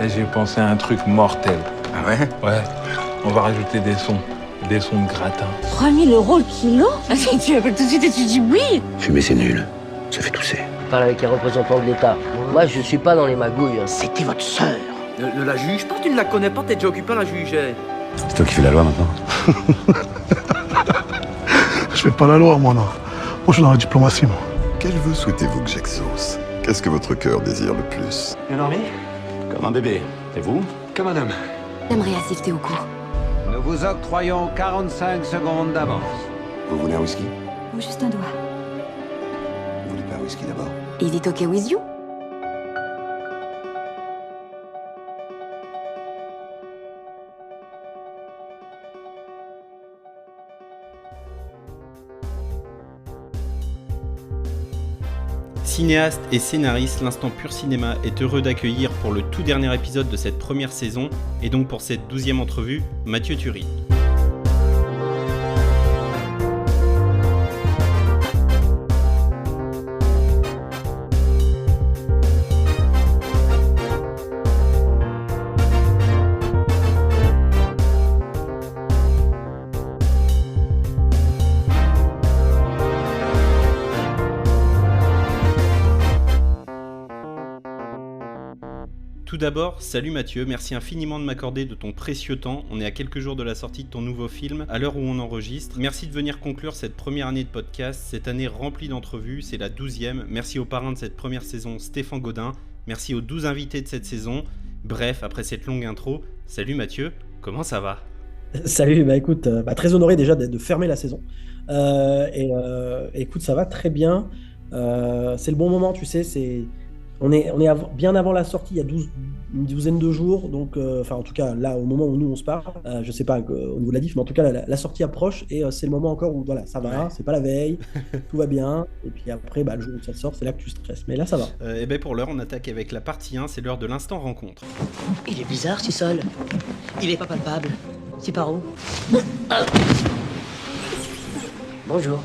Et j'ai pensé à un truc mortel. Ah ouais? Ouais, on va rajouter des sons de gratin. 3 000 € le kilo? Tu appelles tout de suite et tu dis oui. Fumer, c'est nul. Ça fait tousser. Parle avec les représentants de l'État. Moi, je suis pas dans les magouilles. C'était votre sœur. Ne la juge pas, tu ne la connais pas, t'es déjà occupé à la juger. C'est toi qui fais la loi maintenant. Je fais pas la loi, moi, non. Moi, je suis dans la diplomatie, moi. Quel vœu souhaitez-vous que j'exauce? Qu'est-ce que votre cœur désire le plus? Bien dormi? Comme un bébé. Et vous? Comme un homme. J'aimerais assister au cours. Nous vous octroyons 45 secondes d'avance. Vous voulez un whisky? Ou juste un doigt. Vous voulez pas un whisky d'abord? Is it okay with you? Cinéaste et scénariste, l'Instant Pur Cinéma est heureux d'accueillir pour le tout dernier épisode de cette première saison, et donc pour cette 12e entrevue, Mathieu Turi. Tout d'abord, salut Mathieu, merci infiniment de m'accorder de ton précieux temps. On est à quelques jours de la sortie de ton nouveau film, à l'heure où on enregistre. Merci de venir conclure cette première année de podcast, cette année remplie d'entrevues, c'est la 12e. Merci au parrain de cette première saison, Stéphane Gaudin. Merci aux 12 invités de cette saison. Bref, après cette longue intro, salut Mathieu, comment ça va ? Salut, écoute, très honoré déjà de fermer la saison. Écoute, ça va très bien. C'est le bon moment, tu sais, on est bien avant la sortie, il y a une douzaine de jours, donc en tout cas là au moment où nous on se parle, je sais pas au niveau de la diff, mais en tout cas la sortie approche et c'est le moment encore où voilà, ça va, ouais. C'est pas la veille, tout va bien, et puis après le jour où ça sort, c'est là que tu stresses, mais là ça va. Et pour l'heure on attaque avec la partie 1, c'est l'heure de l'instant rencontre. Il est bizarre ce sol. Il est pas palpable. C'est par où? Bonjour.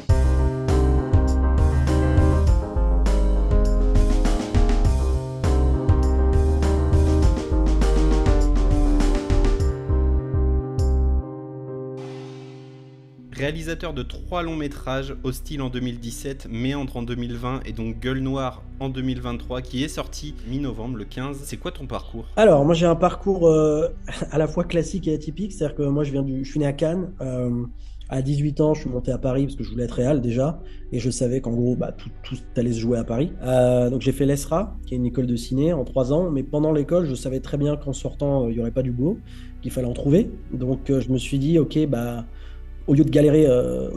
Réalisateur de 3 longs métrages, Hostile en 2017, Méandre en 2020 et donc Gueule Noire en 2023, qui est sorti mi-novembre, le 15. C'est quoi ton parcours ? Alors, moi j'ai un parcours à la fois classique et atypique, c'est-à-dire que moi je suis né à Cannes. À 18 ans, je suis monté à Paris parce que je voulais être réal déjà, et je savais qu'en gros, tout allait se jouer à Paris. Donc j'ai fait l'ESRA, qui est une école de ciné, en 3 ans, mais pendant l'école, je savais très bien qu'en sortant, il n'y aurait pas du boulot, qu'il fallait en trouver. Donc je me suis dit, ok, au lieu de galérer,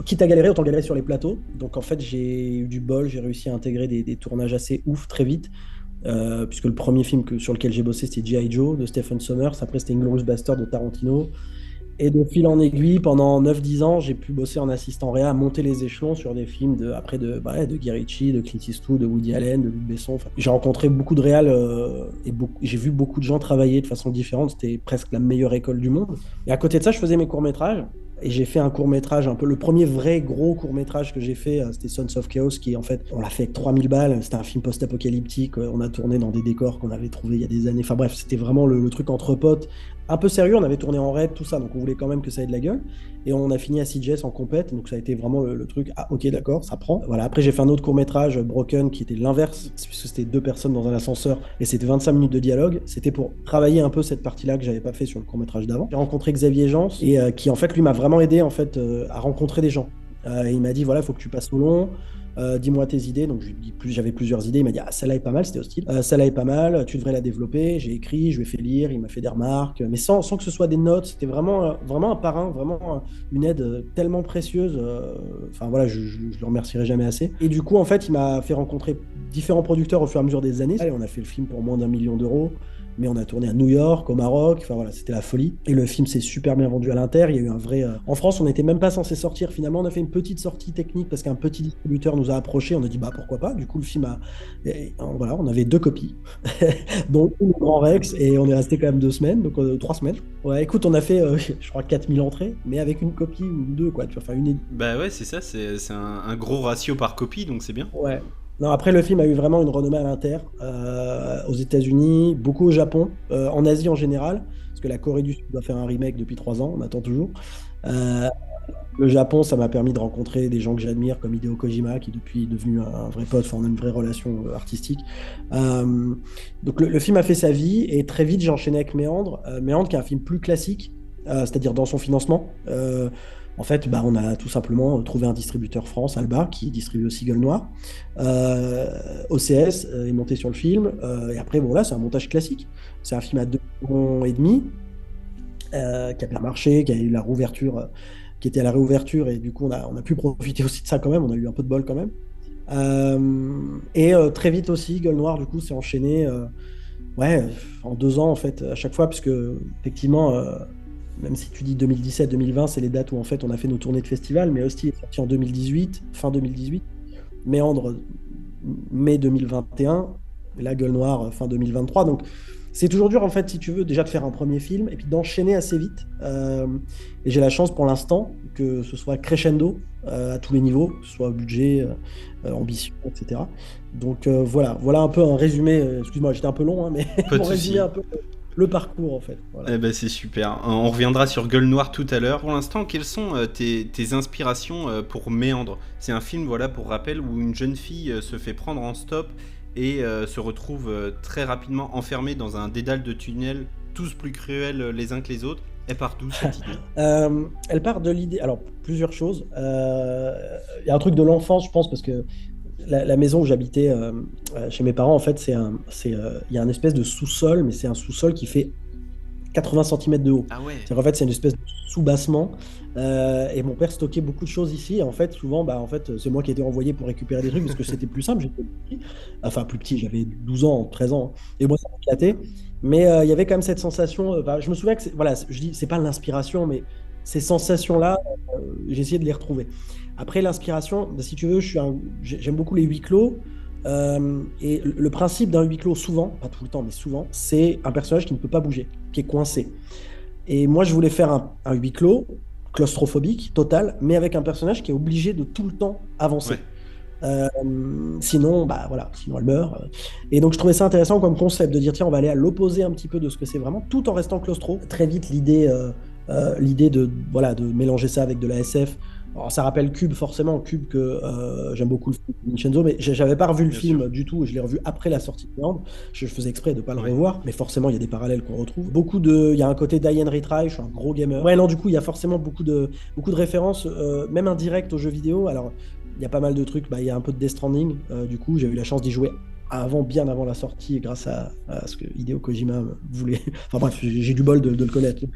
quitte à galérer, autant galérer sur les plateaux. Donc en fait, j'ai eu du bol, j'ai réussi à intégrer des tournages assez ouf très vite, puisque le premier film sur lequel j'ai bossé, c'était G.I. Joe de Stephen Sommers. Après, c'était Inglourious Basterds de Tarantino. Et de fil en aiguille, pendant 9-10 ans, j'ai pu bosser en assistant réa, monter les échelons sur des films de Guy Ritchie, de Clint Eastwood, de Woody Allen, de Luc Besson. Enfin, j'ai rencontré beaucoup de réals j'ai vu beaucoup de gens travailler de façon différente. C'était presque la meilleure école du monde. Et à côté de ça, je faisais mes courts-métrages. Et j'ai fait un court-métrage, un peu le premier vrai gros court-métrage que j'ai fait, c'était Sons of Chaos, qui en fait, on l'a fait avec 3000 balles, c'était un film post-apocalyptique, on a tourné dans des décors qu'on avait trouvés il y a des années, enfin bref, c'était vraiment le truc entre potes, un peu sérieux, on avait tourné en rep, tout ça, donc on voulait quand même que ça ait de la gueule, et on a fini à CJS en compète, donc ça a été vraiment le truc, ah ok d'accord, ça prend. Voilà, après j'ai fait un autre court-métrage, Broken, qui était l'inverse, puisque c'était 2 personnes dans un ascenseur, et c'était 25 minutes de dialogue, c'était pour travailler un peu cette partie-là que j'avais pas fait sur le court-métrage d'avant. J'ai rencontré Xavier Jans, et qui en fait lui m'a vraiment aidé en fait à rencontrer des gens. Et il m'a dit voilà, il faut que tu passes au long, dis-moi tes idées. Donc j'avais plusieurs idées, il m'a dit ah, celle-là est pas mal, c'était Hostile, celle-là est pas mal, tu devrais la développer. J'ai écrit, je lui ai fait lire, il m'a fait des remarques, mais sans que ce soit des notes, c'était vraiment un parrain, vraiment une aide tellement précieuse, enfin voilà, je le remercierai jamais assez. Et du coup en fait il m'a fait rencontrer différents producteurs au fur et à mesure des années. Allez, on a fait le film pour moins d'1 million d'euros, mais on a tourné à New York, au Maroc, enfin voilà, c'était la folie. Et le film s'est super bien vendu à l'inter, il y a eu un vrai... En France, on n'était même pas censé sortir, finalement, on a fait une petite sortie technique parce qu'un petit distributeur nous a approchés, on a dit pourquoi pas, du coup le film a... voilà, on avait 2 copies, dont une au Grand Rex, et on est resté quand même 2 semaines, donc 3 semaines. Ouais, écoute, on a fait, je crois, 4000 entrées, mais avec une copie ou 2, quoi, tu vois, enfin une... Bah ouais, c'est ça, c'est un gros ratio par copie, donc c'est bien. Ouais. Non, après, le film a eu vraiment une renommée à l'inter, aux États-Unis, beaucoup au Japon, en Asie en général, parce que la Corée du Sud doit faire un remake depuis 3 ans, on attend toujours. Euh, le Japon, ça m'a permis de rencontrer des gens que j'admire, comme Hideo Kojima, qui depuis est devenu un vrai pote, enfin, on a une vraie relation artistique. Donc le film a fait sa vie, et très vite j'ai enchaîné avec Méandre. Méandre, qui est un film plus classique, c'est-à-dire dans son financement. En fait, on a tout simplement trouvé un distributeur France, Alba, qui distribue aussi Gueule Noire. OCS est monté sur le film. Et après, bon, là, c'est un montage classique. C'est un film à 2,5 millions, qui a bien marché, qui a eu la réouverture, qui était à la réouverture. Et du coup, on a pu profiter aussi de ça quand même. On a eu un peu de bol quand même. Très vite aussi, Gueule Noire, du coup, s'est enchaîné en 2 ans, en fait, à chaque fois, puisque, effectivement... même si tu dis 2017-2020, c'est les dates où en fait on a fait nos tournées de festival, mais Hostie est sorti en 2018, fin 2018, Méandre mai 2021, et là Gueule Noire fin 2023. Donc c'est toujours dur en fait, si tu veux, déjà de faire un premier film et puis d'enchaîner assez vite. Et j'ai la chance pour l'instant que ce soit crescendo à tous les niveaux, que ce soit budget, ambition, etc. Donc voilà un peu un résumé. Excuse-moi, j'étais un peu long, mais pour résumer un peu le parcours en fait. Voilà. Eh ben, c'est super. On reviendra sur Gueule Noire tout à l'heure. Pour l'instant, quelles sont tes inspirations pour Méandre ? C'est un film, voilà, pour rappel, où une jeune fille se fait prendre en stop et se retrouve très rapidement enfermée dans un dédale de tunnels, tous plus cruels les uns que les autres. Elle part d'où cette idée ? Elle part de l'idée... Alors, plusieurs choses. Il y a un truc de l'enfance, je pense, parce que la maison où j'habitais chez mes parents, en fait, il y a un espèce de sous-sol, mais c'est un sous-sol qui fait 80 cm de haut. Ah ouais. En fait, c'est une espèce de sous-bassement. Et mon père stockait beaucoup de choses ici. Et en fait, souvent, c'est moi qui étais envoyé pour récupérer des trucs parce que c'était plus simple. J'étais petit. Enfin, plus petit, j'avais 12 ans, 13 ans. Et moi, ça m'éclatait. Mais il y avait quand même cette sensation. Je me souviens que je dis, c'est pas l'inspiration, mais ces sensations-là, j'ai essayé de les retrouver. Après, l'inspiration, si tu veux, j'aime beaucoup les huis clos. Et le principe d'un huis clos, souvent, pas tout le temps, mais souvent, c'est un personnage qui ne peut pas bouger, qui est coincé. Et moi, je voulais faire un huis clos, claustrophobique, total, mais avec un personnage qui est obligé de tout le temps avancer. Ouais. Sinon elle meurt. Et donc, je trouvais ça intéressant comme concept de dire, tiens, on va aller à l'opposé un petit peu de ce que c'est vraiment, tout en restant claustro. Très vite, l'idée de mélanger ça avec de la SF. Alors, ça rappelle Cube, forcément, Cube que j'aime beaucoup le film de Vincenzo, mais j'avais pas revu le film du tout, et je l'ai revu après la sortie de Méandre. Je faisais exprès de pas le revoir, mais forcément, il y a des parallèles qu'on retrouve. Il y a un côté Die and Retry, je suis un gros gamer. Ouais, non, du coup, il y a forcément beaucoup de références, même indirectes aux jeux vidéo. Alors, il y a pas mal de trucs, il y a un peu de Death Stranding, du coup, j'ai eu la chance d'y jouer bien avant la sortie, grâce à ce que Hideo Kojima voulait. Enfin bref, j'ai du bol de le connaître, donc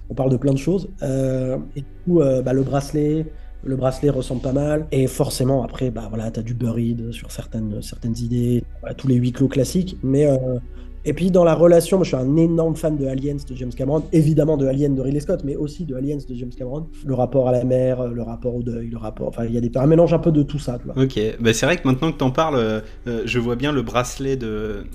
on parle de plein de choses. Et du coup, le bracelet ressemble pas mal. Et forcément, après, t'as du Buried sur certaines idées, tous les huis clos classiques. Mais et puis dans la relation, moi je suis un énorme fan de Aliens de James Cameron, évidemment de Alien de Ridley Scott, mais aussi de Aliens de James Cameron. Le rapport à la mer, le rapport au deuil, il y a un mélange un peu de tout ça, tu vois. Ok, c'est vrai que maintenant que t'en parles, je vois bien le bracelet de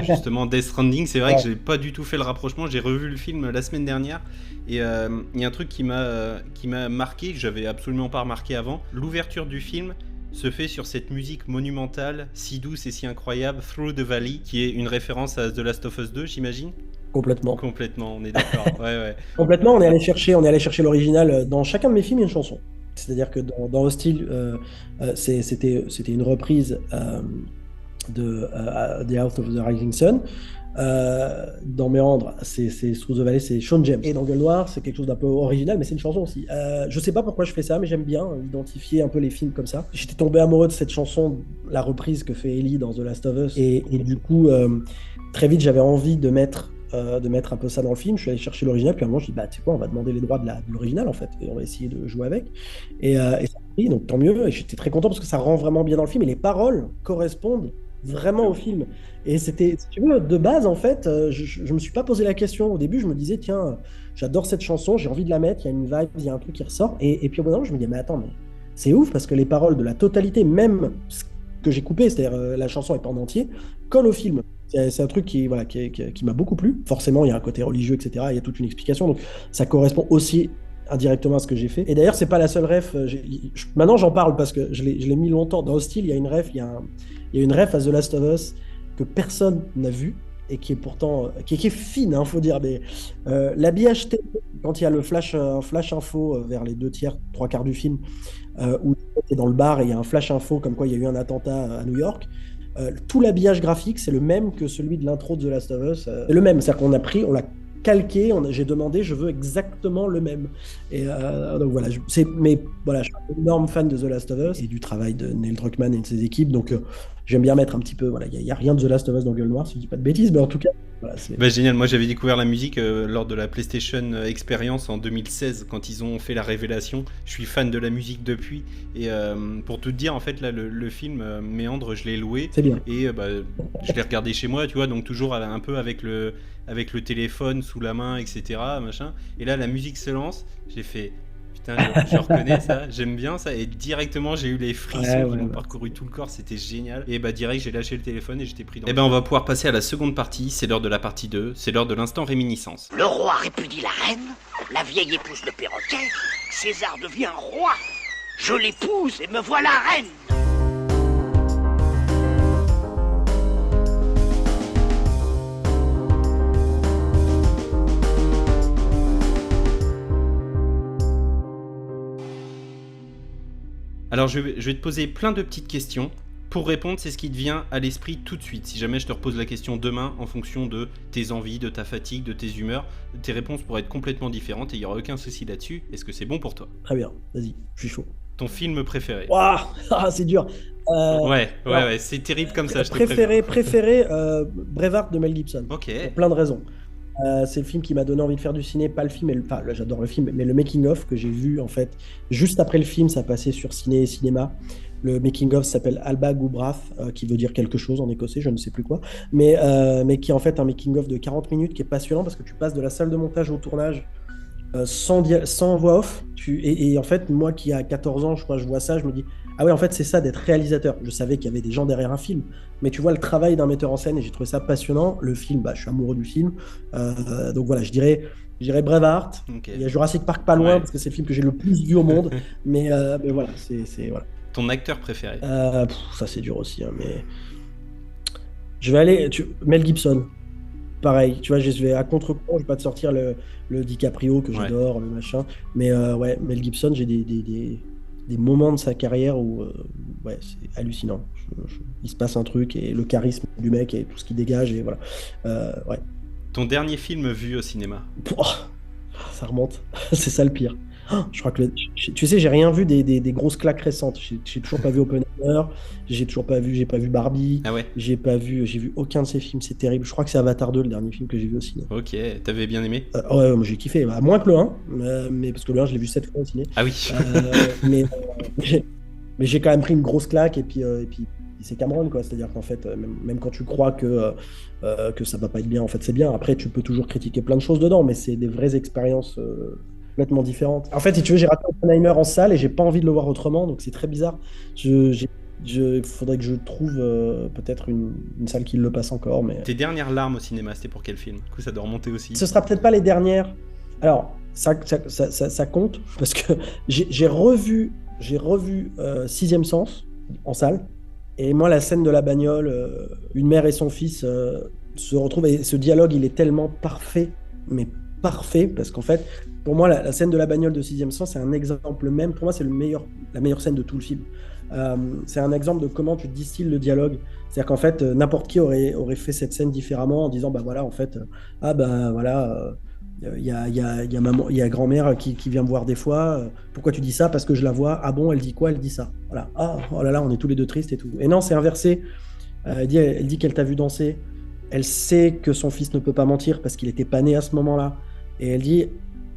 justement Death Stranding. C'est vrai que j'ai pas du tout fait le rapprochement. J'ai revu le film la semaine dernière et il y a un truc qui m'a marqué, que j'avais absolument pas remarqué avant. L'ouverture du film se fait sur cette musique monumentale, si douce et si incroyable, Through the Valley, qui est une référence à The Last of Us 2, j'imagine. Complètement, on est d'accord. Ouais. Complètement, on est allé chercher l'original. Dans chacun de mes films, il y a une chanson. C'est-à-dire que dans Hostile, c'était une reprise de The House of the Rising Sun. Dans Méandre, c'est Through the Valley, c'est Sean James. Et dans Gueule Noire, c'est quelque chose d'un peu original, mais c'est une chanson aussi. Je sais pas pourquoi je fais ça, mais j'aime bien identifier un peu les films comme ça. J'étais tombé amoureux de cette chanson, la reprise que fait Ellie dans The Last of Us. Et du coup, très vite, j'avais envie de mettre un peu ça dans le film. Je suis allé chercher l'original, puis à un moment, je dis, tu sais quoi, on va demander les droits de l'original, en fait, et on va essayer de jouer avec. Et ça a pris, donc tant mieux. Et j'étais très content parce que ça rend vraiment bien dans le film, et les paroles correspondent vraiment au film. Et c'était, si tu veux, de base, en fait, je me suis pas posé la question. Au début, je me disais, tiens, j'adore cette chanson, j'ai envie de la mettre, il y a une vibe, il y a un truc qui ressort. Et puis au bout d'un moment, je me dis, mais attends, mais c'est ouf, parce que les paroles de la totalité, même ce que j'ai coupé, c'est-à-dire la chanson est pas en entier, colle au film. C'est un truc qui m'a beaucoup plu. Forcément, il y a un côté religieux, etc. Il y a toute une explication. Donc, ça correspond aussi indirectement à ce que j'ai fait. Et d'ailleurs, c'est pas la seule ref. Maintenant, j'en parle parce que je l'ai mis longtemps. Dans Hostile, il y a une ref, il y a une ref à The Last of Us que personne n'a vue et qui est pourtant qui est fine, faut dire. Mais l'habillage télé, quand il y a le flash info vers les 3/4 du film, où tu es dans le bar et il y a un flash info comme quoi il y a eu un attentat à New York. Tout l'habillage graphique, c'est le même que celui de l'intro de The Last of Us. C'est le même, c'est-à-dire qu'on on l'a calqué, j'ai demandé, je veux exactement le même. Et donc voilà, mais voilà, je suis un énorme fan de The Last of Us et du travail de Neil Druckmann et de ses équipes, donc j'aime bien mettre un petit peu, voilà, il n'y a rien de The Last of Us dans Gueule Noire, si je dis pas de bêtises, mais en tout cas, voilà. Génial, moi j'avais découvert la musique lors de la PlayStation Experience en 2016, quand ils ont fait la révélation. Je suis fan de la musique depuis, et pour tout te dire, en fait, là, le film Méandre, je l'ai loué, c'est bien. Et je l'ai regardé chez moi, tu vois, donc toujours un peu avec le téléphone sous la main, etc., machin. Et là, la musique se lance, j'ai fait... Putain, je reconnais ça, j'aime bien ça, et directement j'ai eu les frissons qui m'ont parcouru tout le corps, c'était génial. Et direct j'ai lâché le téléphone et j'étais pris dans... on va pouvoir passer à la seconde partie, c'est l'heure de la partie 2, c'est l'heure de l'instant réminiscence. Le roi répudie la reine, la vieille épouse le perroquet, César devient roi, je l'épouse et me voilà reine. Alors je vais te poser plein de petites questions. Pour répondre, c'est ce qui te vient à l'esprit tout de suite. Si jamais je te repose la question demain, en fonction de tes envies, de ta fatigue, de tes humeurs, tes réponses pourraient être complètement différentes et il n'y aura aucun souci là-dessus. Est-ce que c'est bon pour toi ? Très bien, vas-y, je suis chaud. Ton film préféré ? Waouh, c'est dur. Ouais, c'est terrible comme ça, je te préféré Braveheart de Mel Gibson. Ok. Pour plein de raisons. C'est le film qui m'a donné envie de faire du ciné, pas le film, j'adore le film, mais le making-of que j'ai vu en fait juste après le film, ça passait sur Ciné et Cinéma. Le making-of s'appelle Alba Gubrath, qui veut dire quelque chose en écossais, je ne sais plus quoi, mais qui est en fait un making-of de 40 minutes qui est passionnant parce que tu passes de la salle de montage au tournage sans voix off. Et en fait, moi qui a 14 ans, je crois, je vois ça, je me dis ah ouais, en fait, c'est ça d'être réalisateur. Je savais qu'il y avait des gens derrière un film, mais tu vois le travail d'un metteur en scène et j'ai trouvé ça passionnant. Le film, je suis amoureux du film. Donc voilà, je dirais Braveheart. Okay. Il y a Jurassic Park pas loin parce que c'est le film que j'ai le plus vu au monde. mais voilà, c'est voilà. Ton acteur préféré ? Ça c'est dur aussi, mais je vais aller Mel Gibson. Pareil, tu vois, je vais à contre-courant, je vais pas te sortir le DiCaprio que j'adore, le machin. Mais Mel Gibson, j'ai des moments de sa carrière où c'est hallucinant. Il se passe un truc et le charisme du mec et tout ce qu'il dégage et voilà. Ton dernier film vu au cinéma ? Ça remonte, c'est ça le pire. Je crois que tu sais, j'ai rien vu des grosses claques récentes. J'ai toujours pas vu Oppenheimer, j'ai pas vu Barbie. Ah ouais. J'ai vu aucun de ces films, c'est terrible. Je crois que c'est Avatar 2 le dernier film que j'ai vu au ciné. Ok, t'avais bien aimé ? Ouais, moi j'ai kiffé, moins que le 1, mais parce que le 1 je l'ai vu 7 fois au ciné. Ah oui. Mais j'ai quand même pris une grosse claque et puis c'est Cameron quoi, c'est-à-dire qu'en fait même quand tu crois que ça va pas être bien, en fait c'est bien. Après tu peux toujours critiquer plein de choses dedans, mais c'est des vraies expériences complètement différentes. En fait, si tu veux, j'ai raté Oppenheimer en salle et j'ai pas envie de le voir autrement, donc c'est très bizarre. Il faudrait que je trouve peut-être une salle qui le passe encore. Mais... Tes dernières larmes au cinéma, c'était pour quel film ? Du coup, ça doit remonter aussi. Ce sera peut-être pas les dernières. Alors, ça compte, parce que j'ai revu Sixième Sens en salle, et moi, la scène de la bagnole, une mère et son fils se retrouvent, et ce dialogue, il est tellement parfait, mais parfait, parce qu'en fait, pour moi, la scène de la bagnole de Sixième Sens, c'est un exemple même. Pour moi, c'est la meilleure scène de tout le film. C'est un exemple de comment tu distilles le dialogue. C'est-à-dire qu'en fait, n'importe qui aurait fait cette scène différemment en disant, voilà, en fait, il y a grand-mère qui vient me voir des fois. Pourquoi tu dis ça ? Parce que je la vois. Ah bon, elle dit quoi ? Elle dit ça. Voilà. Ah, oh là là, on est tous les deux tristes et tout. Et non, c'est inversé. Elle dit qu'elle t'a vu danser. Elle sait que son fils ne peut pas mentir parce qu'il n'était pas né à ce moment-là. Et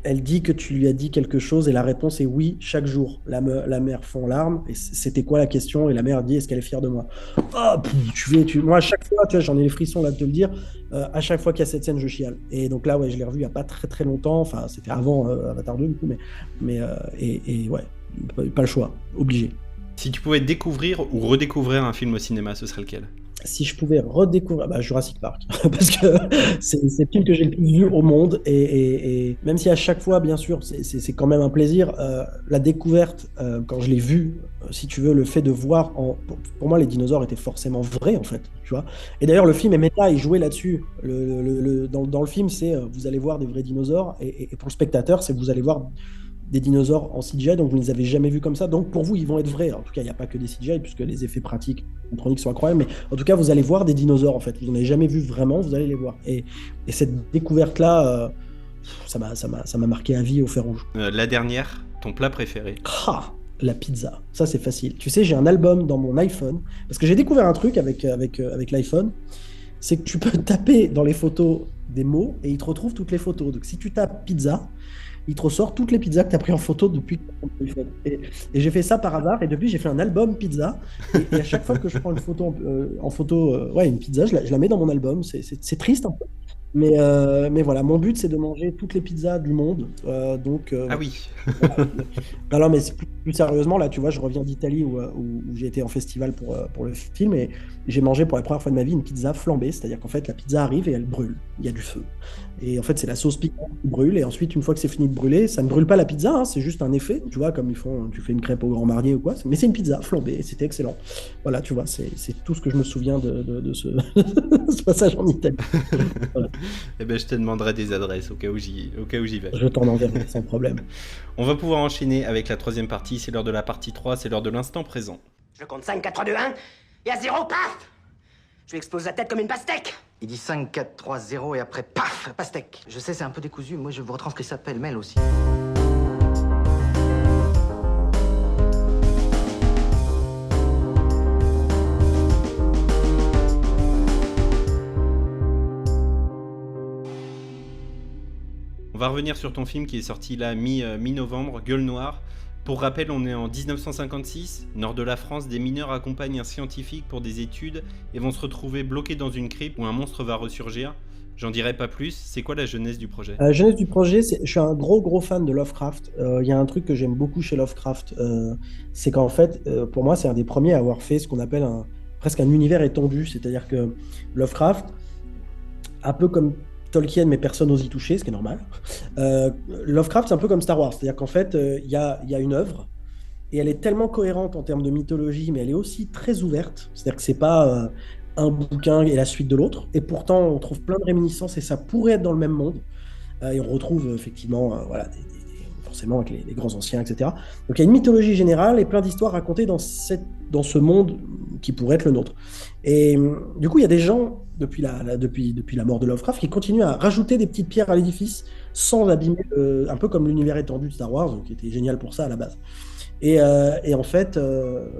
elle dit que tu lui as dit quelque chose et la réponse est oui, chaque jour. La mère fond larmes et c'était quoi la question ? Et la mère dit, est-ce qu'elle est fière de moi ? Moi, à chaque fois, tu vois, j'en ai les frissons là de te le dire, à chaque fois qu'il y a cette scène, je chiale. Et donc là, je l'ai revu il n'y a pas très très longtemps, enfin c'était avant Avatar 2 du coup, mais pas le choix, obligé. Si tu pouvais découvrir ou redécouvrir un film au cinéma, ce serait lequel ? Si je pouvais redécouvrir Jurassic Park, parce que c'est le film que j'ai le plus vu au monde, et même si à chaque fois, bien sûr, c'est quand même un plaisir, la découverte, quand je l'ai vu, si tu veux, le fait de voir, pour moi, les dinosaures étaient forcément vrais, en fait, tu vois. Et d'ailleurs, le film est méta, il jouait là-dessus. Dans le film, c'est vous allez voir des vrais dinosaures, et pour le spectateur, c'est vous allez voir des dinosaures en CGI, donc vous ne les avez jamais vus comme ça. Donc pour vous, ils vont être vrais. En tout cas, il n'y a pas que des CGI, puisque les effets pratiques électroniques sont incroyables. Mais en tout cas, vous allez voir des dinosaures, en fait. Vous n'en avez jamais vu vraiment, vous allez les voir. Et cette découverte-là, ça m'a marqué à vie au fer rouge. La dernière, ton plat préféré? La pizza. Ça, c'est facile. Tu sais, j'ai un album dans mon iPhone, parce que j'ai découvert un truc avec l'iPhone, c'est que tu peux taper dans les photos des mots, et il te retrouve toutes les photos. Donc si tu tapes pizza, il te ressort toutes les pizzas que tu as pris en photo depuis ton téléphone. Et j'ai fait ça par hasard, et depuis, j'ai fait un album pizza. Et à chaque fois que je prends une photo une pizza, je la mets dans mon album. C'est triste un peu. Mais voilà, mon but, c'est de manger toutes les pizzas du monde. Ah oui. Non, mais plus sérieusement, là, tu vois, je reviens d'Italie où j'ai été en festival pour le film, et j'ai mangé pour la première fois de ma vie une pizza flambée, c'est-à-dire qu'en fait, la pizza arrive et elle brûle. Il y a du feu. Et en fait, c'est la sauce piquante qui brûle, et ensuite, une fois que c'est fini de brûler, ça ne brûle pas la pizza, hein, c'est juste un effet, tu vois, comme tu fais une crêpe au Grand Marnier ou quoi, mais c'est une pizza flambée, et c'était excellent. Voilà, tu vois, c'est tout ce que je me souviens de ce, ce passage en Italie. Voilà. Eh ben, je te demanderai des adresses au cas où j'y vais. Je t'en enverrai sans problème. On va pouvoir enchaîner avec la troisième partie. C'est l'heure de la partie 3, c'est l'heure de l'instant présent. Je compte 5, 4, 3, 2, 1, et à 0, paf! Je lui explose la tête comme une pastèque. Il dit 5, 4, 3, 0 et après, paf, pastèque. Je sais, c'est un peu décousu. Moi, je vous retranscris ça pêle-mêle aussi. On va revenir sur ton film qui est sorti là mi-novembre, Gueule Noire. Pour rappel, on est en 1956, nord de la France, des mineurs accompagnent un scientifique pour des études et vont se retrouver bloqués dans une crypte où un monstre va ressurgir. J'en dirai pas plus, c'est quoi la genèse du projet? La genèse du projet, je suis un gros fan de Lovecraft. Il y a un truc que j'aime beaucoup chez Lovecraft, c'est qu'en fait, pour moi, c'est un des premiers à avoir fait ce qu'on appelle presque un univers étendu, c'est-à-dire que Lovecraft, un peu comme Tolkien, mais personne n'ose y toucher, ce qui est normal. Lovecraft, c'est un peu comme Star Wars, c'est-à-dire qu'en fait, il y a une œuvre, et elle est tellement cohérente en termes de mythologie, mais elle est aussi très ouverte, c'est-à-dire que c'est pas un bouquin et la suite de l'autre, et pourtant, on trouve plein de réminiscences, et ça pourrait être dans le même monde, et on retrouve effectivement, forcément avec les grands anciens, etc. Donc il y a une mythologie générale, et plein d'histoires racontées dans ce monde qui pourrait être le nôtre. Et du coup, il y a des gens, depuis la mort de Lovecraft, qui continuent à rajouter des petites pierres à l'édifice sans abîmer, un peu comme l'univers étendu de Star Wars, qui était génial pour ça à la base. Et en fait,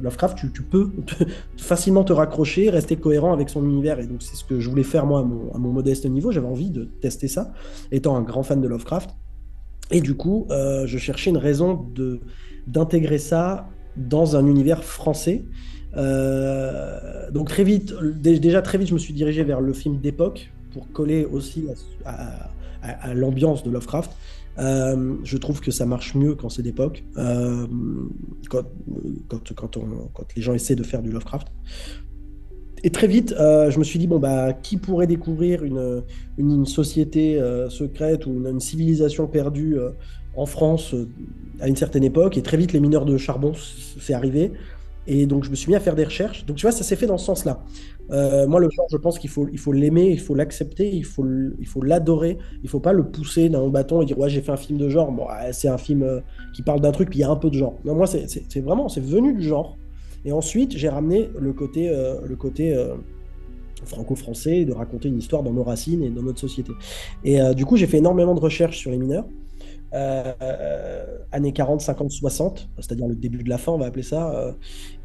Lovecraft, tu peux facilement te raccrocher, rester cohérent avec son univers. Et donc, c'est ce que je voulais faire, moi, à mon modeste niveau. J'avais envie de tester ça, étant un grand fan de Lovecraft. Et du coup, je cherchais une raison d'intégrer ça dans un univers français. Donc très vite, je me suis dirigé vers le film d'époque pour coller aussi à l'ambiance de Lovecraft. Je trouve que ça marche mieux quand c'est d'époque, quand les gens essaient de faire du Lovecraft. Et très vite, je me suis dit, qui pourrait découvrir une société secrète ou une civilisation perdue en France à une certaine époque. Et très vite, les mineurs de charbon, c'est arrivé. Et donc, je me suis mis à faire des recherches. Donc, tu vois, ça s'est fait dans ce sens-là. Moi, le genre, je pense qu'il faut l'aimer, il faut l'accepter, il faut l'adorer. Il ne faut pas le pousser d'un bâton et dire « Ouais, j'ai fait un film de genre. » Bon, c'est un film qui parle d'un truc, puis il y a un peu de genre. Non, moi, c'est vraiment, c'est venu du genre. Et ensuite, j'ai ramené le côté franco-français, de raconter une histoire dans nos racines et dans notre société. Et du coup, j'ai fait énormément de recherches sur les mineurs. Années 40, 50, 60, c'est-à-dire le début de la fin, on va appeler ça.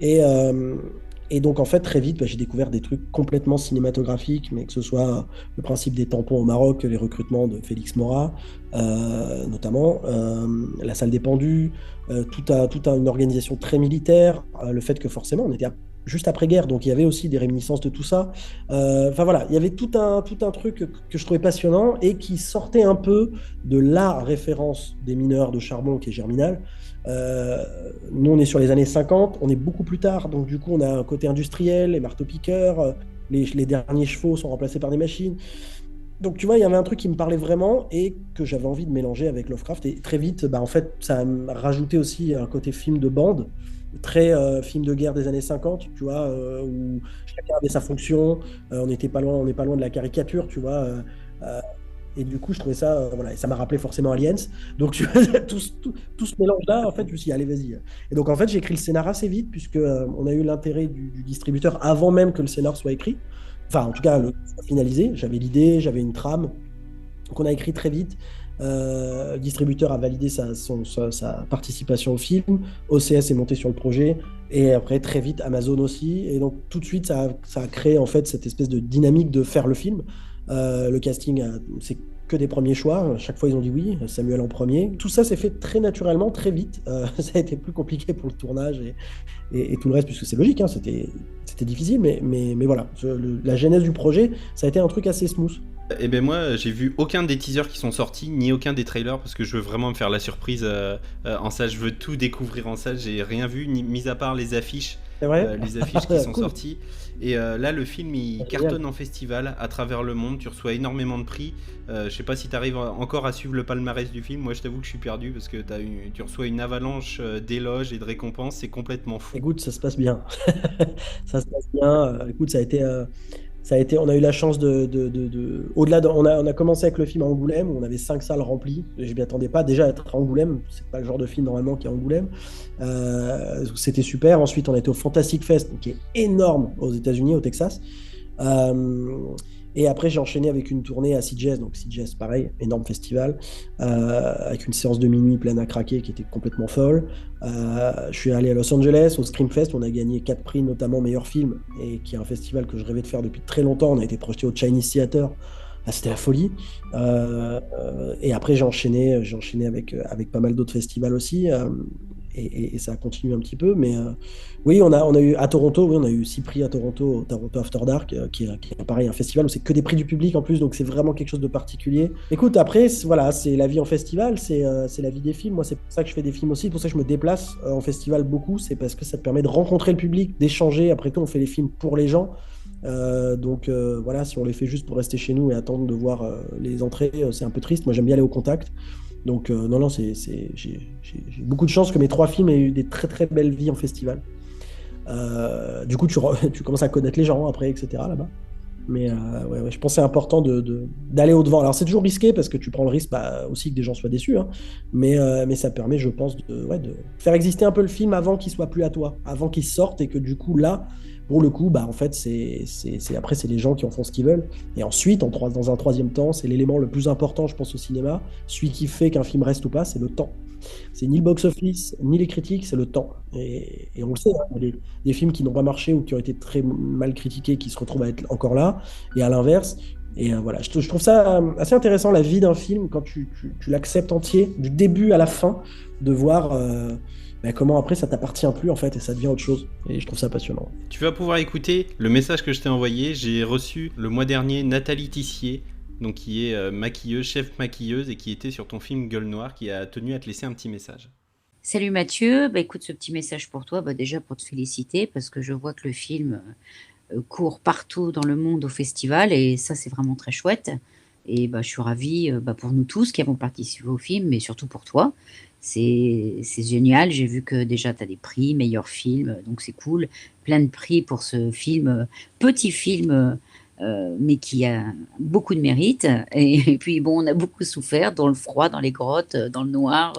Et donc, en fait, très vite, j'ai découvert des trucs complètement cinématographiques, mais que ce soit le principe des tampons au Maroc, les recrutements de Félix Maura, notamment, la salle des pendus, toute une organisation très militaire, le fait que forcément, on était juste après-guerre, donc il y avait aussi des réminiscences de tout ça. Enfin voilà, il y avait tout un truc que je trouvais passionnant et qui sortait un peu de la référence des mineurs de charbon qui est Germinal. Nous, on est sur les années 50, on est beaucoup plus tard, donc du coup, on a un côté industriel, les marteaux-piqueurs, les derniers chevaux sont remplacés par des machines. Donc tu vois, il y avait un truc qui me parlait vraiment et que j'avais envie de mélanger avec Lovecraft. Et très vite, en fait, ça a rajouté aussi un côté film de bande, très film de guerre des années 50, tu vois, où chacun avait sa fonction. On n'est pas loin de la caricature, tu vois. Et du coup, je trouvais ça, voilà, et ça m'a rappelé forcément Aliens. Donc, tu vois, tout ce mélange-là, en fait, je me suis dit, allez, vas-y. Et donc, en fait, j'ai écrit le scénar assez vite, puisque on a eu l'intérêt du distributeur avant même que le scénar soit écrit. Enfin, en tout cas, soit finalisé. J'avais l'idée, j'avais une trame. Donc, on a écrit très vite. Le distributeur a validé sa participation au film. OCS est monté sur le projet. Et après, très vite, Amazon aussi. Et donc, tout de suite, ça a créé, en fait, cette espèce de dynamique de faire le film. Le casting, c'est que des premiers choix. Chaque fois, ils ont dit oui. Samuel en premier. Tout ça s'est fait très naturellement, très vite. Ça a été plus compliqué pour le tournage et tout le reste, puisque c'est logique. Hein, c'était difficile, mais voilà. La genèse du projet, ça a été un truc assez smooth. Eh ben moi, j'ai vu aucun des teasers qui sont sortis, ni aucun des trailers, parce que je veux vraiment me faire la surprise en salle. Je veux tout découvrir en salle. J'ai rien vu, mis à part les affiches. C'est vrai les affiches qui sont cool. sorties. Et là, le film, il cartonne en festival à travers le monde. Tu reçois énormément de prix. Je sais pas si tu arrives encore à suivre le palmarès du film. Moi, je t'avoue que je suis perdu parce que tu reçois une avalanche d'éloges et de récompenses. C'est complètement fou. Écoute, ça se passe bien. Ça se passe bien. Écoute, ça a été, on a eu la chance au-delà on a commencé avec le film à Angoulême, où on avait 5 salles remplies. Je m'y attendais pas déjà à être à Angoulême. C'est pas le genre de film normalement qui est à Angoulême. C'était super. Ensuite, on a été au Fantastic Fest, qui est énorme aux États-Unis, au Texas. Et après, j'ai enchaîné avec une tournée à CJS. Donc CJS, pareil, énorme festival, avec une séance de minuit pleine à craquer qui était complètement folle. Je suis allé à Los Angeles, au Screamfest, on a gagné 4 prix, notamment meilleur film, et qui est un festival que je rêvais de faire depuis très longtemps. On a été projeté au Chinese Theater. C'était la folie. Et après, j'ai enchaîné avec pas mal d'autres festivals aussi. Et ça continue un petit peu, mais oui, on a eu à Toronto, oui, on a eu 6 prix à Toronto, au Toronto After Dark, qui est pareil, un festival où c'est que des prix du public en plus, donc c'est vraiment quelque chose de particulier. Écoute, après, voilà, c'est la vie en festival, c'est la vie des films. Moi, c'est pour ça que je fais des films aussi, c'est pour ça que je me déplace en festival beaucoup, c'est parce que ça te permet de rencontrer le public, d'échanger. Après tout, on fait les films pour les gens. Donc voilà, si on les fait juste pour rester chez nous et attendre de voir les entrées, c'est un peu triste. Moi, j'aime bien aller au contact. Donc non, j'ai beaucoup de chance que mes 3 films aient eu des très très belles vies en festival. Du coup, tu commences à connaître les gens après, etc. là-bas. Mais ouais, je pense que c'est important d'aller au-devant. Alors c'est toujours risqué parce que tu prends le risque aussi que des gens soient déçus, hein. Mais ça permet, je pense, de faire exister un peu le film avant qu'il soit plus à toi, avant qu'il sorte, et que du coup là, pour le coup, en fait, après, c'est les gens qui en font ce qu'ils veulent. Et ensuite, dans un troisième temps, c'est l'élément le plus important, je pense, au cinéma. Celui qui fait qu'un film reste ou pas, c'est le temps. C'est ni le box-office, ni les critiques, c'est le temps. Et on le sait, hein, des films qui n'ont pas marché ou qui ont été très mal critiqués, qui se retrouvent à être encore là, et à l'inverse. Et voilà, je trouve ça assez intéressant, la vie d'un film, quand tu l'acceptes entier, du début à la fin, de voir comment après ça t'appartient plus en fait, et ça devient autre chose. Et je trouve ça passionnant. Tu vas pouvoir écouter le message que je t'ai envoyé. J'ai reçu le mois dernier Nathalie Tissier, donc qui est maquilleuse, chef maquilleuse, et qui était sur ton film Gueule Noire, qui a tenu à te laisser un petit message. Salut Mathieu, écoute, ce petit message pour toi, déjà pour te féliciter, parce que je vois que le film court partout dans le monde au festival, et ça c'est vraiment très chouette. Et je suis ravie pour nous tous qui avons participé au film, mais surtout pour toi. C'est génial, j'ai vu que déjà tu as des prix, meilleur film, donc c'est cool. Plein de prix pour ce film, petit film, mais qui a beaucoup de mérite. Et puis bon, on a beaucoup souffert dans le froid, dans les grottes, dans le noir.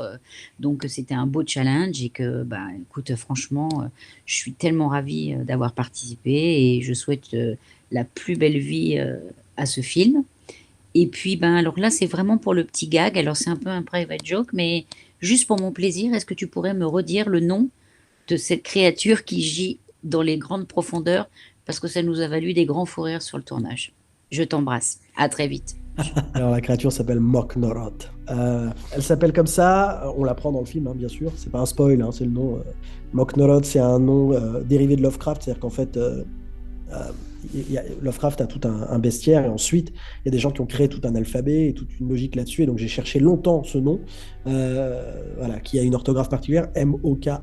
Donc c'était un beau challenge, et que, écoute, franchement, je suis tellement ravie d'avoir participé, et je souhaite la plus belle vie à ce film. Et puis, alors là, c'est vraiment pour le petit gag. Alors, c'est un peu un private joke, mais juste pour mon plaisir, est-ce que tu pourrais me redire le nom de cette créature qui gît dans les grandes profondeurs? Parce que ça nous a valu des grands fous rires sur le tournage. Je t'embrasse. À très vite. Alors, la créature s'appelle Mok Noroth. Elle s'appelle comme ça, on l'apprend dans le film, hein, bien sûr. C'est pas un spoil, hein, c'est le nom. Mok Noroth, c'est un nom dérivé de Lovecraft. C'est-à-dire qu'en fait... Lovecraft a tout un bestiaire, et ensuite il y a des gens qui ont créé tout un alphabet et toute une logique là-dessus, et donc j'ai cherché longtemps ce nom, qui a une orthographe particulière, M-O-K'-N-O-R-O-T-H,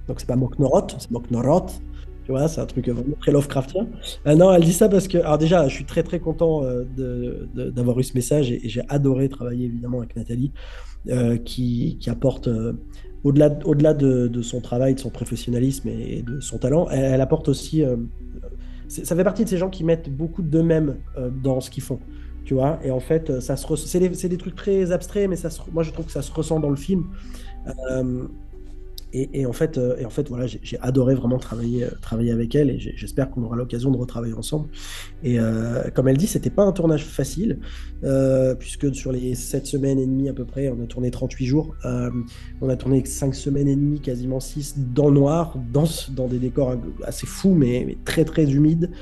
donc c'est pas Mok Noroth, c'est Mok Noroth, tu Tu vois, c'est un truc vraiment très Lovecraftien. Non, elle dit ça parce que, alors déjà, je suis très très content d'avoir eu ce message et j'ai adoré travailler évidemment avec Nathalie, qui apporte, au-delà de son travail, de son professionnalisme et de son talent, elle apporte aussi, ça fait partie de ces gens qui mettent beaucoup d'eux-mêmes dans ce qu'ils font. Tu vois, et en fait, c'est des trucs très abstraits, mais moi je trouve que ça se ressent dans le film. Et en fait, voilà, j'ai adoré vraiment travailler avec elle et j'espère qu'on aura l'occasion de retravailler ensemble. Et comme elle dit, c'était pas un tournage facile, puisque sur les 7 semaines et demie à peu près, on a tourné 38 jours. On a tourné 5 semaines et demie, quasiment 6, dans le noir, dans des décors assez fous, mais très très humides.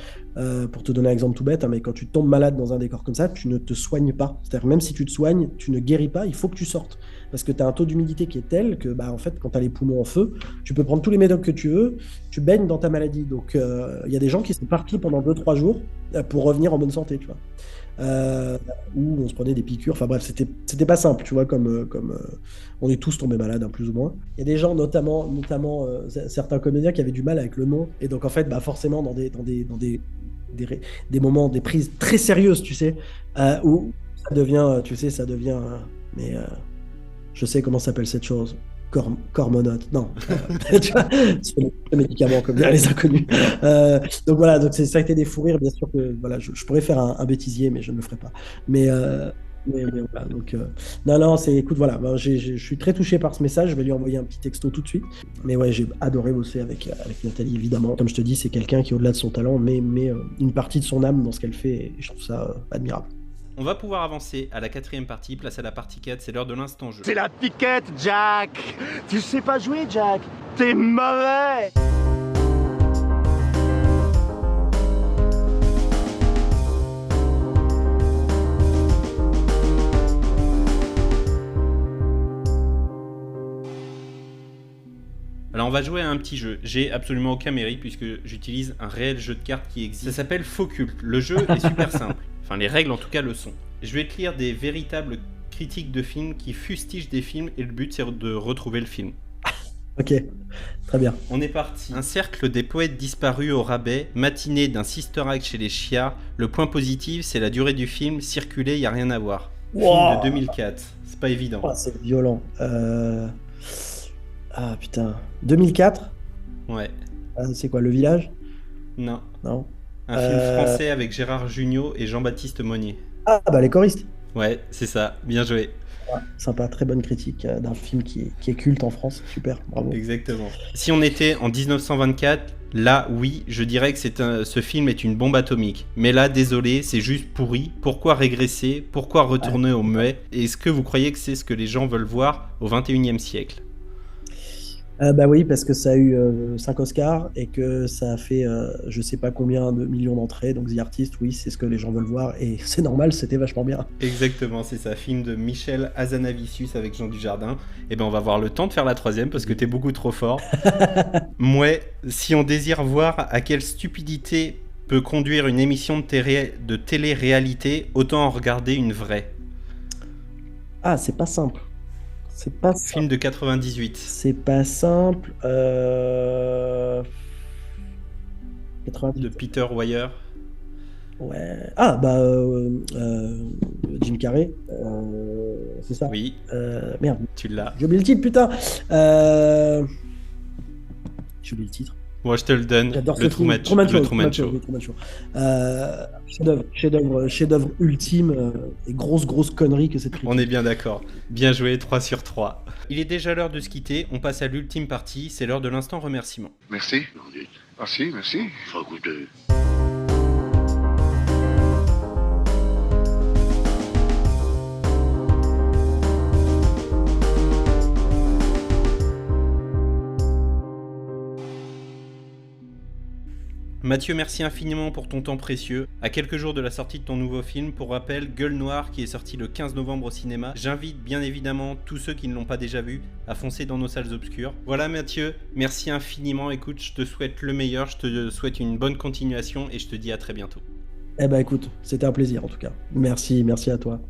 Pour te donner un exemple tout bête, mais quand tu tombes malade dans un décor comme ça, tu ne te soignes pas. C'est-à-dire même si tu te soignes, tu ne guéris pas, il faut que tu sortes. Parce que tu as un taux d'humidité qui est tel que, en fait, quand tu as les poumons en feu, tu peux prendre tous les médocs que tu veux, tu baignes dans ta maladie. Donc, il y a des gens qui sont partis pendant 2-3 jours pour revenir en bonne santé, tu vois. Où on se prenait des piqûres. Enfin bref, c'était pas simple, tu vois, comme on est tous tombés malades, plus ou moins. Il y a des gens, notamment certains comédiens qui avaient du mal avec le nom. Et donc, en fait, forcément, dans des moments, des prises très sérieuses, tu sais, où ça devient, mais je sais comment s'appelle cette chose. Cormonote, non. Tu vois, c'est le médicament, comme dire les inconnus. Donc voilà, donc ça a été des fous rires, bien sûr que voilà, je pourrais faire un bêtisier, mais je ne le ferai pas. Mais voilà, donc non, écoute, voilà, je suis très touché par ce message. Je vais lui envoyer un petit texto tout de suite. Mais ouais, j'ai adoré bosser avec Nathalie, évidemment. Comme je te dis, c'est quelqu'un qui, au-delà de son talent, met une partie de son âme dans ce qu'elle fait, et je trouve ça admirable. On va pouvoir avancer à la 4e partie, place à la partie 4, c'est l'heure de l'instant jeu. C'est la piquette, Jack. Tu sais pas jouer, Jack. T'es mauvais. Alors on va jouer à un petit jeu. J'ai absolument aucun mérite puisque j'utilise un réel jeu de cartes qui existe. Ça s'appelle Focult. Le jeu est super simple. Enfin, les règles en tout cas le sont. Je vais te lire des véritables critiques de films qui fustigent des films et le but c'est de retrouver le film. Ok, très bien. On est parti. Un cercle des poètes disparus au rabais, matinée d'un Sister Act chez les chiards. Le point positif c'est la durée du film, circuler, y a rien à voir. Film de 2004, c'est pas évident. Oh, c'est violent. Ah putain, 2004 ? Ouais. C'est quoi, Le Village ? Non. Non. Un film français avec Gérard Jugnot et Jean-Baptiste Monnier. Ah bah Les Choristes. Ouais, c'est ça, bien joué. Ouais, sympa, très bonne critique d'un film qui est culte en France, super, bravo. Exactement. Si on était en 1924, là oui, je dirais que ce film est une bombe atomique. Mais là, désolé, c'est juste pourri. Pourquoi régresser ? Pourquoi retourner au muet ? Est-ce que vous croyez que c'est ce que les gens veulent voir au 21e siècle ? Bah oui, parce que ça a eu 5 Oscars et que ça a fait je sais pas combien de millions d'entrées. Donc The Artist, oui, c'est ce que les gens veulent voir et c'est normal, c'était vachement bien. Exactement, c'est ça, film de Michel Hazanavicius avec Jean Dujardin. Et ben on va avoir le temps de faire la 3e parce que t'es beaucoup trop fort. Mouais, si on désire voir à quelle stupidité peut conduire une émission de télé-réalité, autant en regarder une vraie. Ah, c'est pas simple. C'est pas simple. Film de 98. C'est pas simple. 98. De Peter Weir. Ouais. Ah, bah, Jim Carrey. C'est ça. Oui. Merde. Tu l'as. J'ai oublié le titre, putain. J'ai oublié le titre. Moi, je te le donne. J'adore le Truman Show. Chef-d'œuvre ultime et grosse connerie que cette critique. On est bien d'accord. Bien joué, 3 sur 3. Il est déjà l'heure de se quitter. On passe à l'ultime partie. C'est l'heure de l'instant remerciement. Merci. Merci. Faut écouter. Mathieu, merci infiniment pour ton temps précieux. À quelques jours de la sortie de ton nouveau film, pour rappel, Gueule Noire, qui est sorti le 15 novembre au cinéma. J'invite bien évidemment tous ceux qui ne l'ont pas déjà vu à foncer dans nos salles obscures. Voilà Mathieu, merci infiniment. Écoute, je te souhaite le meilleur, je te souhaite une bonne continuation et je te dis à très bientôt. Eh ben écoute, c'était un plaisir en tout cas. Merci à toi.